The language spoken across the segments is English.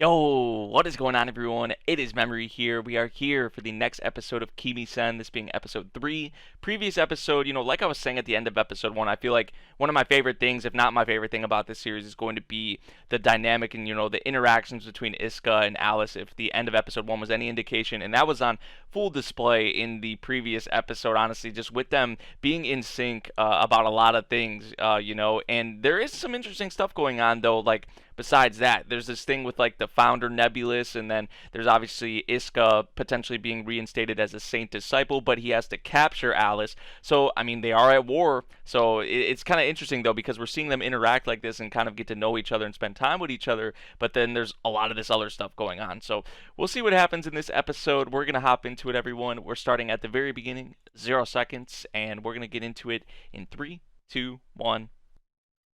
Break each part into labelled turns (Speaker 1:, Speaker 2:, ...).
Speaker 1: Yo, what is going on, everyone? It is Memory here. We are here for the next episode of Kimisen, this being episode 3. Previous episode, like I was saying at the end of episode 1, I feel like one of my favorite things, if not my favorite thing about this series, is going to be the dynamic and, the interactions between Iska and Alice, if the end of episode 1 was any indication. And that was on full display in the previous episode, honestly, just with them being in sync about a lot of things, And there is some interesting stuff going on, though, like besides that, there's this thing with like the founder Nebulous, and then there's obviously Iska potentially being reinstated as a saint disciple, but he has to capture Alice. So I mean, they are at war. So it's kind of interesting though because we're seeing them interact like this and kind of get to know each other and spend time with each other. But then there's a lot of this other stuff going on. So we'll see what happens in this episode. We're gonna hop into it, everyone. We're starting at the very beginning, 0 seconds, and we're gonna get into it in 3, 2, 1,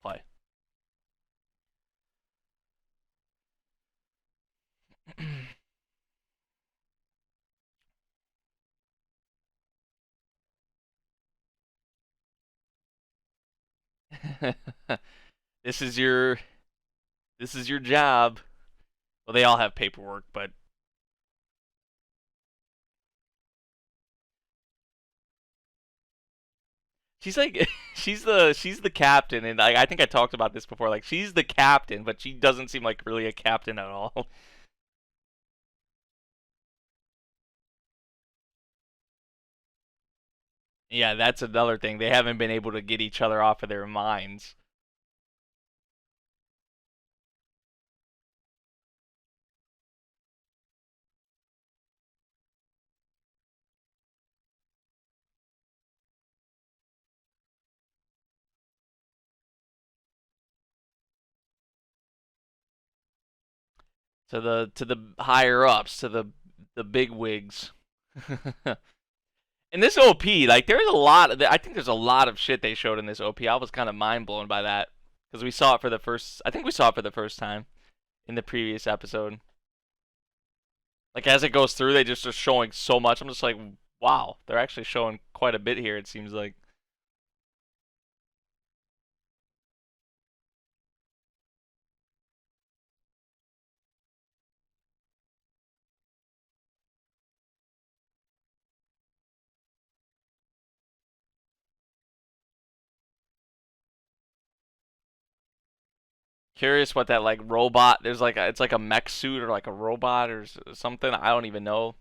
Speaker 1: play. this is your this is your job. Well, they all have paperwork, but she's like she's the captain, and I think I talked about this before. Like she's the captain, but she doesn't seem like really a captain at all. Yeah, that's another thing. They haven't been able to get each other off of their minds. To the higher ups, to the big wigs. In this OP, like there's a lot. I think there's a lot of shit they showed in this OP. I was kind of mind blown by that because we saw it for the first. I think we saw it for the first time in the previous episode. Like as it goes through, they just are showing so much. I'm just like, wow, they're actually showing quite a bit here. It seems like. Curious what that like robot. There's like it's like a mech suit or like a robot or something. I don't even know.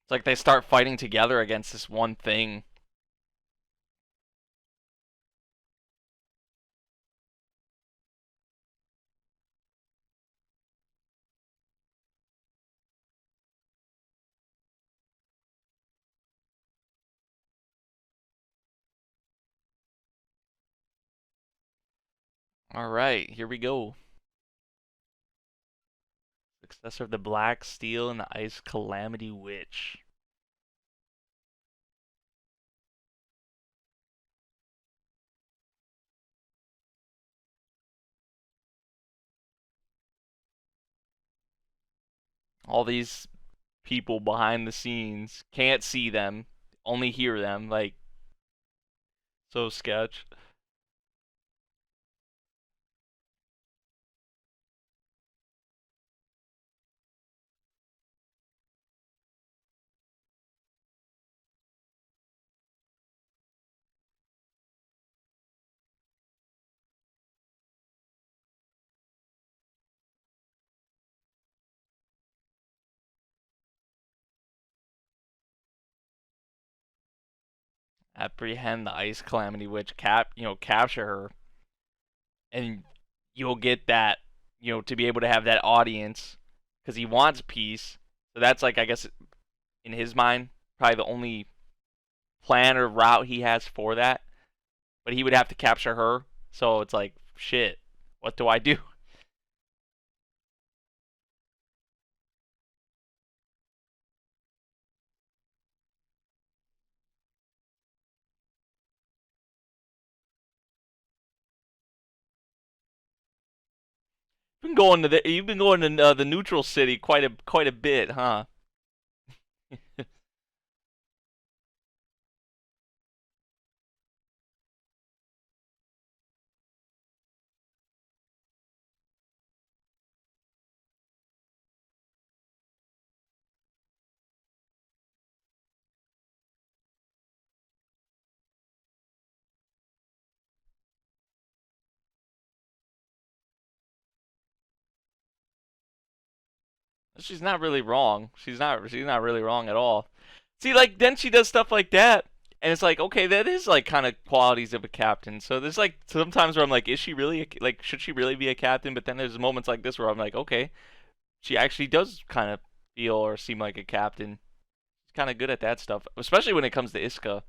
Speaker 1: It's like they start fighting together against this one thing. All right, here we go. Successor of the Black Steel and the Ice Calamity Witch. All these people behind the scenes can't see them, only hear them. Like so sketch. Apprehend the Ice Calamity Witch, capture her, and you'll get that, to be able to have that audience, because he wants peace. So that's like, I guess, in his mind, probably the only plan or route he has for that. But he would have to capture her. So it's like, shit, what do I do? You've been going to the neutral city quite a bit, huh? She's not really wrong. She's not really wrong at all. See, like then she does stuff like that, and it's like, okay, that is like kind of qualities of a captain. So there's like sometimes where I'm like, is she really like should she really be a captain? But then there's moments like this where I'm like, okay, she actually does kind of feel or seem like a captain. She's kind of good at that stuff, especially when it comes to Iska. I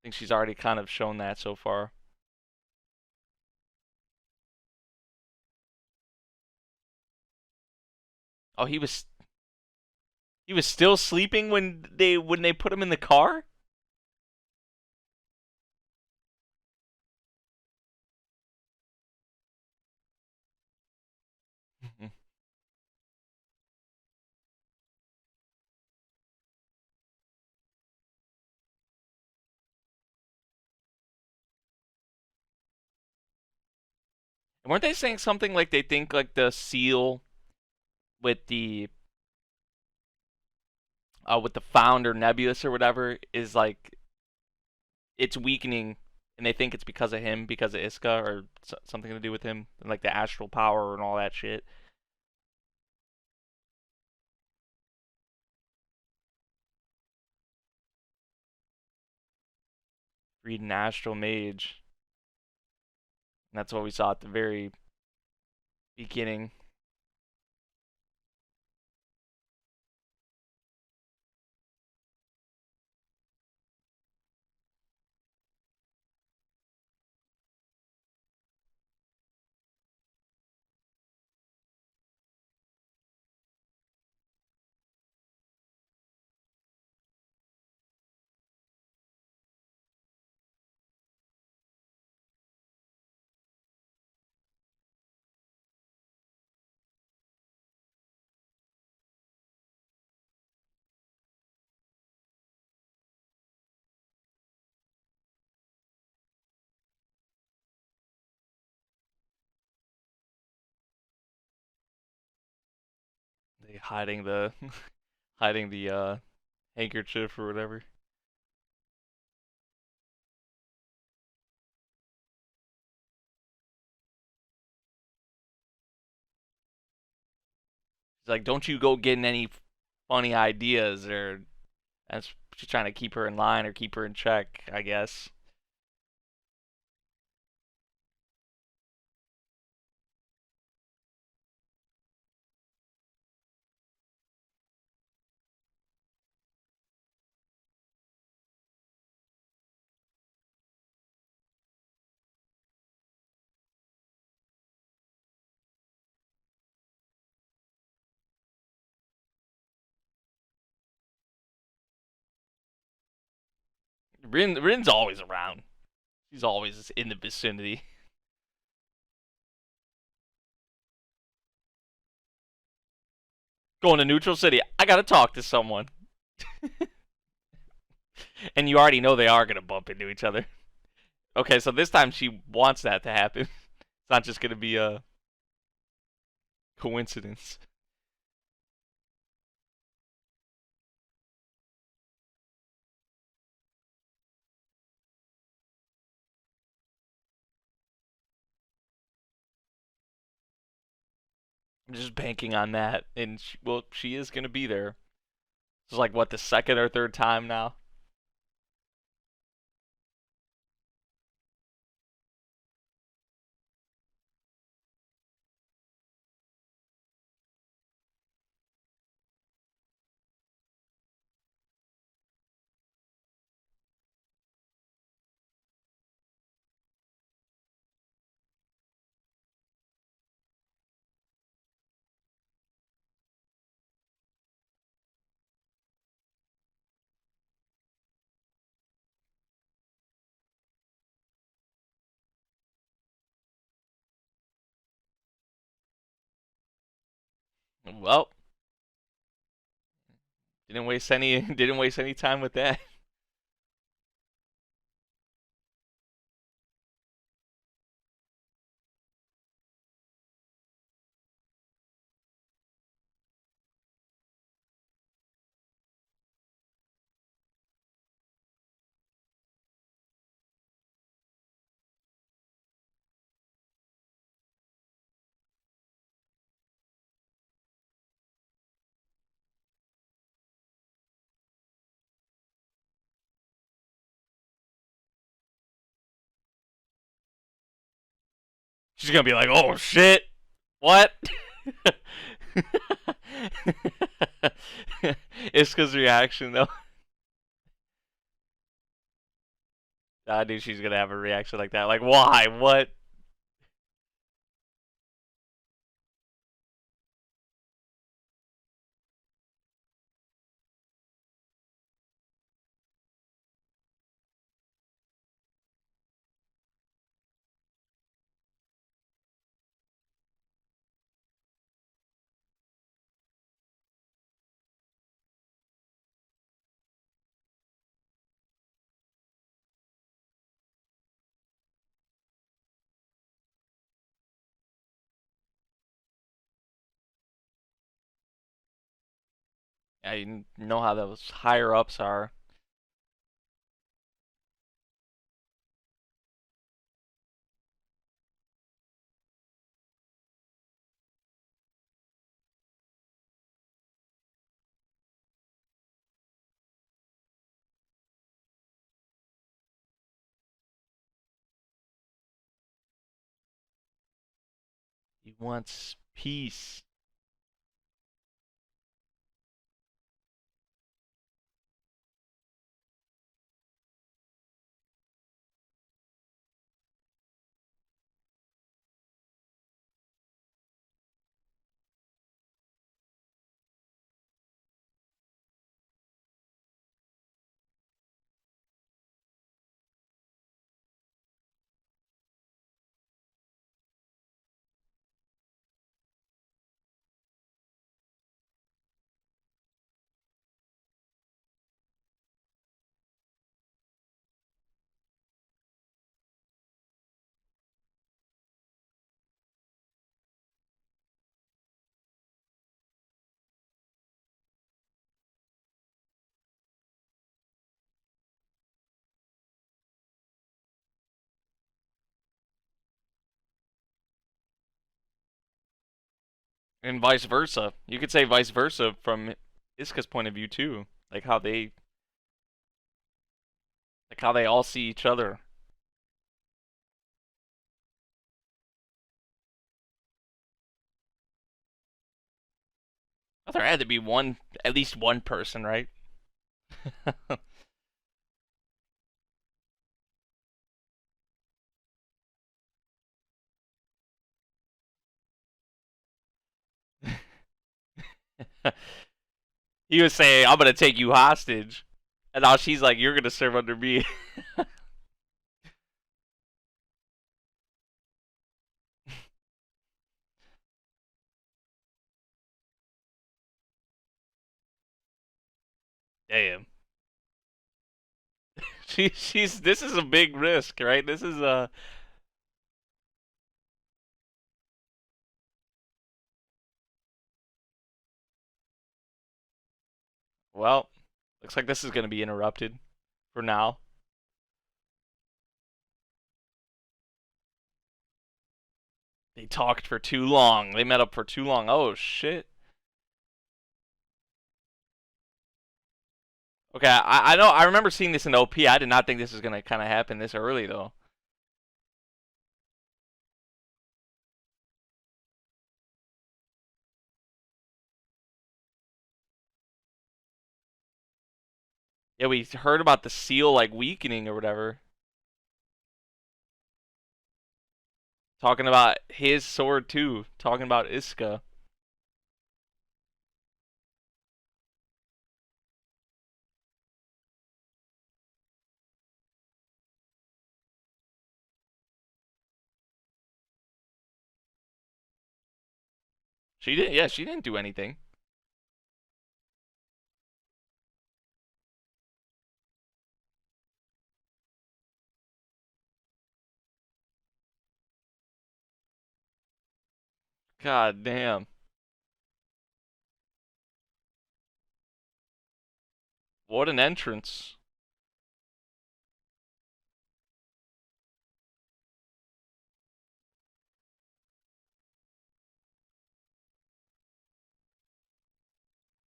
Speaker 1: think she's already kind of shown that so far. Oh, he was still sleeping when they put him in the car. Weren't they saying something like they think like the seal with the founder Nebulous or whatever is like it's weakening, and they think it's because of him, because of Iska or something to do with him, and like the astral power and all that shit. Read an astral mage, and that's what we saw at the very beginning. They hiding the hiding the handkerchief or whatever. He's like, "Don't you go getting any funny ideas," or that's she's trying to keep her in line or keep her in check, I guess. Rin's always around. She's always in the vicinity. Going to neutral city. I gotta talk to someone. And you already know they are gonna bump into each other. Okay, so this time she wants that to happen. It's not just gonna be a coincidence. I'm just banking on that, and she is gonna be there. It's like what the second or third time now. Well, didn't waste any didn't waste any time with that. She's gonna be like, "Oh shit, what?" Iska's reaction though. I knew she's gonna have a reaction like that. Like, why? What? Yeah, you know how those higher ups are. He wants peace. And vice versa. You could say vice versa from Iska's point of view too. Like how they all see each other. Well, there had to be one, at least one person, right? He was saying, "I'm gonna take you hostage," and now she's like, "You're gonna serve under me." Damn. She's. This is a big risk, right? This is a. Well, looks like this is gonna be interrupted for now. They talked for too long. They met up for too long. Oh shit. Okay, I know. I remember seeing this in the OP. I did not think this was gonna kind of happen this early though. Yeah, we heard about the seal like weakening or whatever. Talking about his sword too. Talking about Iska. She didn't. Yeah, she didn't do anything. God damn. What an entrance.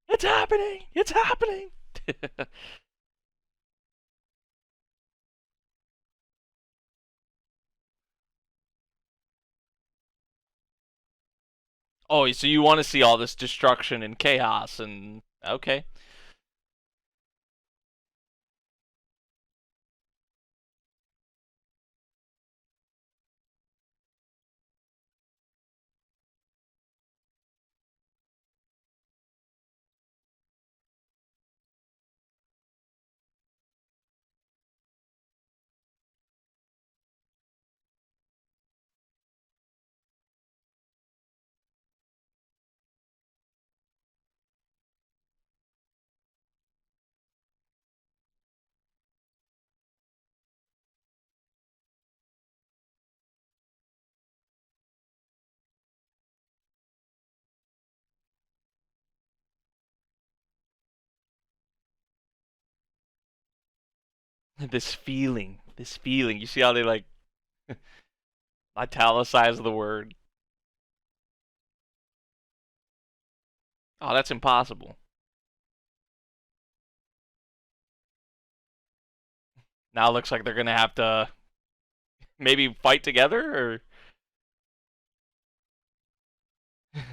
Speaker 1: It's happening. It's happening. Oh, so you want to see all this destruction and chaos and okay. This feeling. You see how they like italicize the word. Oh, that's impossible. Now it looks like they're gonna have to maybe fight together, or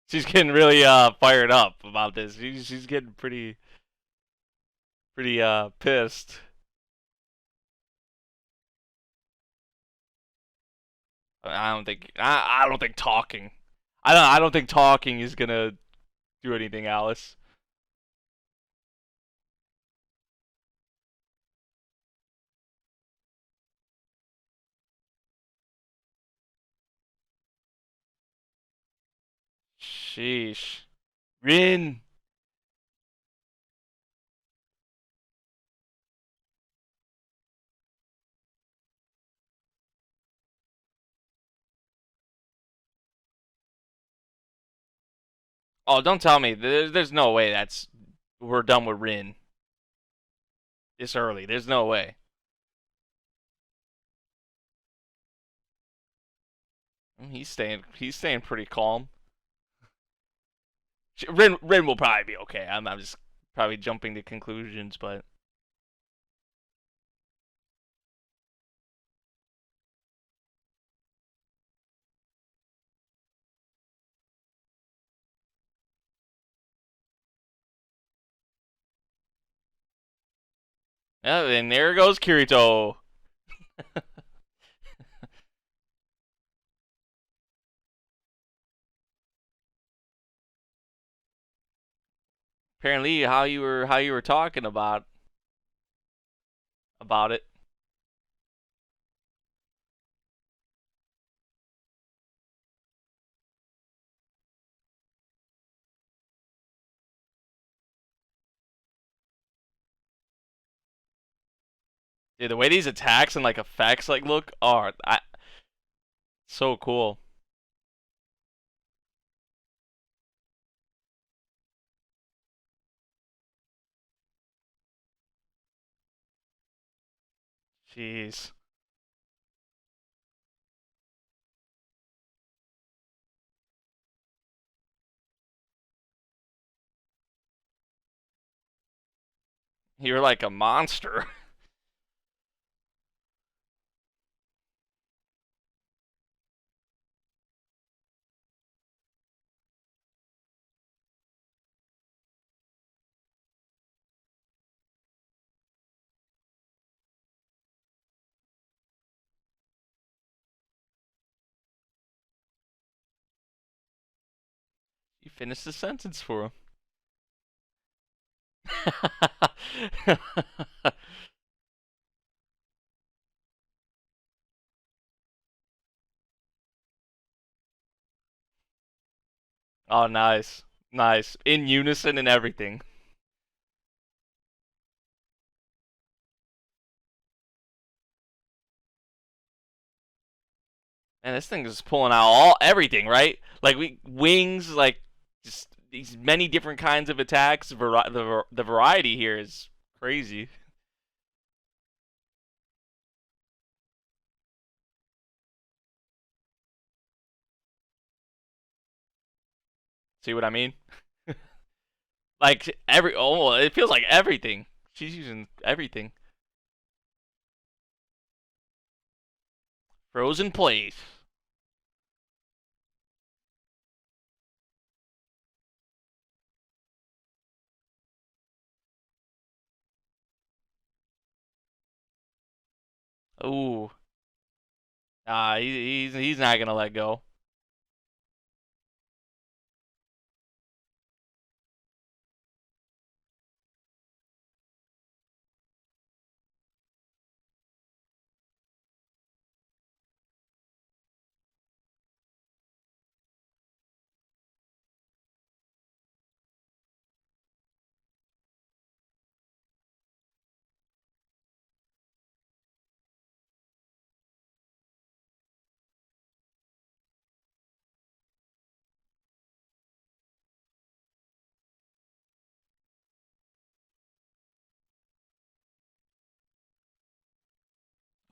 Speaker 1: she's getting really fired up about this. She's getting pretty pissed. I don't think talking. I don't think talking is gonna do anything, Alice. Sheesh. Rin. Oh, don't tell me. There's no way that's we're done with Rin this early. There's no way. He's staying pretty calm. Rin will probably be okay. I'm just probably jumping to conclusions, but yeah. And there goes Kirito. Apparently, how you were talking about it. Dude, the way these attacks and like effects like look are so cool. Jeez. You're like a monster. You finished the sentence for him. Oh, nice. Nice. In unison and everything. And this thing is pulling out all everything, right? Like we wings, like just these many different kinds of attacks. The variety here is crazy. See what I mean? Like it feels like everything. She's using everything. Frozen plate. Ooh. He's not gonna let go.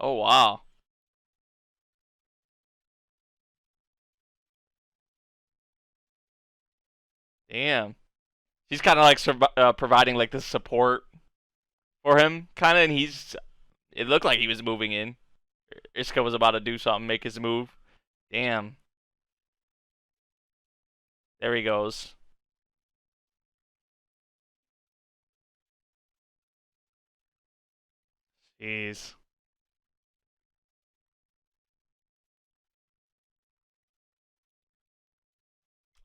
Speaker 1: Oh wow. Damn. She's kind of like providing like the support for him, kind of, and he's. It looked like he was moving in. Iska was about to do something, make his move. Damn. There he goes. Jeez.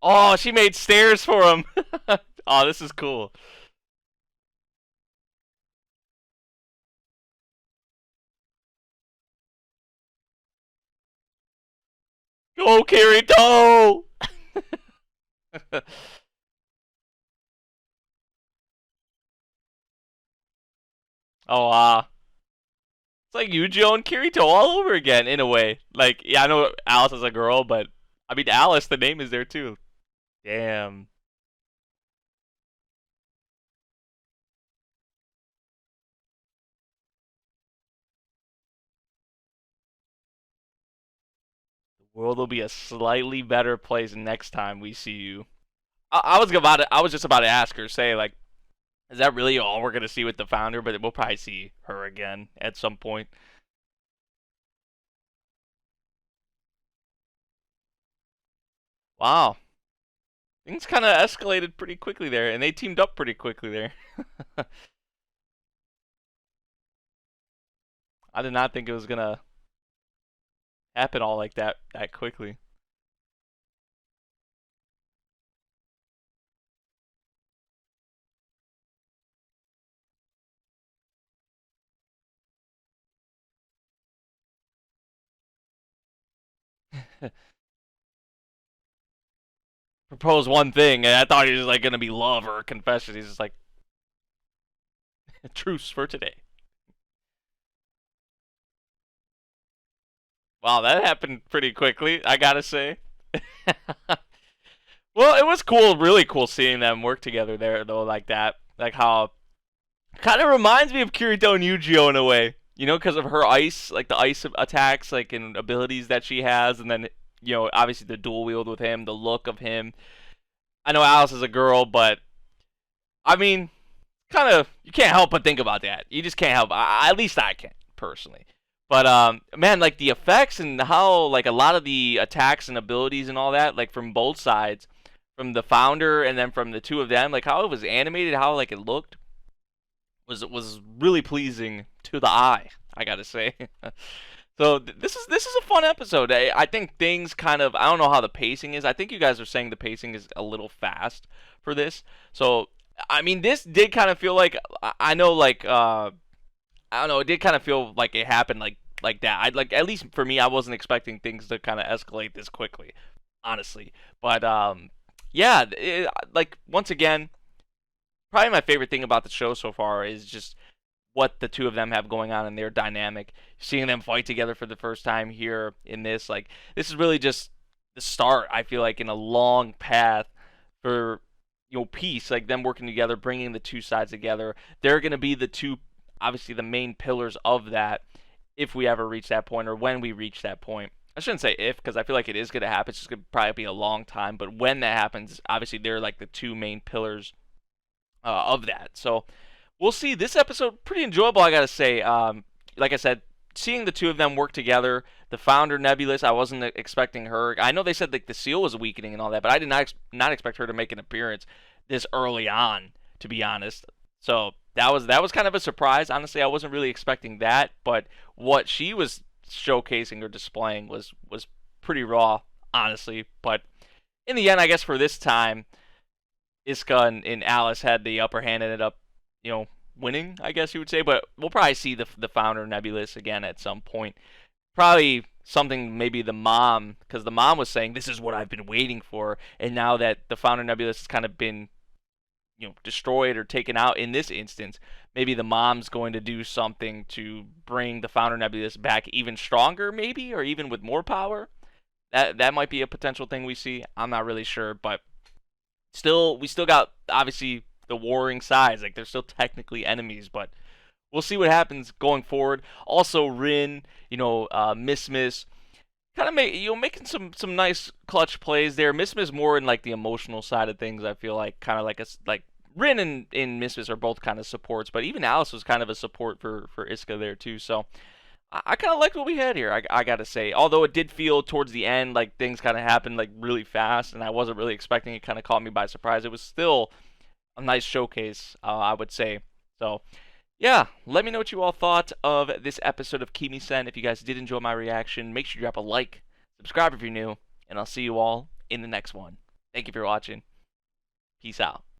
Speaker 1: Oh, she made stairs for him. Oh, this is cool. Go, Kirito! Oh, it's like Eugeo and Kirito all over again, in a way. Like, yeah, I know Alice is a girl, but I mean, Alice, the name is there too. Damn. The world will be a slightly better place next time we see you. I was just about to ask her, say like, is that really all we're gonna see with the founder? But we'll probably see her again at some point. Wow, things kind of escalated pretty quickly there, and they teamed up pretty quickly there. I did not think it was gonna happen all like that quickly. Propose one thing, and I thought he was like gonna be love or a confession. He's just like truce for today. Wow, that happened pretty quickly, I gotta say. Well, it was cool, really cool seeing them work together there though, like that. Like how kind of reminds me of Kirito and Eugeo in a way, you know, because of her ice, like the ice attacks, like and abilities that she has, and then obviously the dual wield with him, the look of him. I know Alice is a girl, but I mean, kind of you can't help but think about that. You just can't help. At least I can't personally. But man, like the effects and how like a lot of the attacks and abilities and all that, like from both sides, from the founder and then from the two of them, like how it was animated, how like it looked was really pleasing to the eye. I gotta say. So this is a fun episode. I think things kind of I don't know how the pacing is. I think you guys are saying the pacing is a little fast for this. So I mean, this did kind of feel like I know like I don't know. It did kind of feel like it happened like that. I like at least for me, I wasn't expecting things to kind of escalate this quickly, honestly. But yeah, like once again, probably my favorite thing about the show so far is just what the two of them have going on in their dynamic. Seeing them fight together for the first time here in this, like this is really just the start. I feel like in a long path for peace, like them working together, bringing the two sides together. They're gonna be the two, obviously the main pillars of that if we ever reach that point or when we reach that point. I shouldn't say if because I feel like it is gonna happen. It's just gonna probably be a long time, but when that happens, obviously they're like the two main pillars of that. So we'll see. This episode pretty enjoyable, I gotta say. Like I said, seeing the two of them work together. The founder Nebulous, I wasn't expecting her. I know they said like the seal was weakening and all that, but I did not expect her to make an appearance this early on, to be honest. So that was kind of a surprise. Honestly, I wasn't really expecting that, but what she was showcasing or displaying was pretty raw, honestly. But in the end, I guess for this time, Iska and Alice had the upper hand, ended up, winning, I guess you would say. But we'll probably see the founder Nebulous again at some point. Probably something maybe the mom, because the mom was saying this is what I've been waiting for, and now that the founder Nebulous has kind of been, destroyed or taken out in this instance, maybe the mom's going to do something to bring the founder Nebulous back even stronger, maybe, or even with more power. That might be a potential thing we see. I'm not really sure, but we still got obviously the warring sides. Like they're still technically enemies, but we'll see what happens going forward. Also, Rin, Miss, kind of making some nice clutch plays there. Miss more in like the emotional side of things. I feel like kind of like Rin and Miss are both kind of supports, but even Alice was kind of a support for Iska there too. So I kind of liked what we had here. I gotta say, although it did feel towards the end like things kind of happened like really fast, and I wasn't really expecting it. Kind of caught me by surprise. It was still a nice showcase, I would say. So yeah, let me know what you all thought of this episode of Kimisen. If you guys did enjoy my reaction, make sure you drop a like, subscribe if you're new, and I'll see you all in the next one. Thank you for watching. Peace out.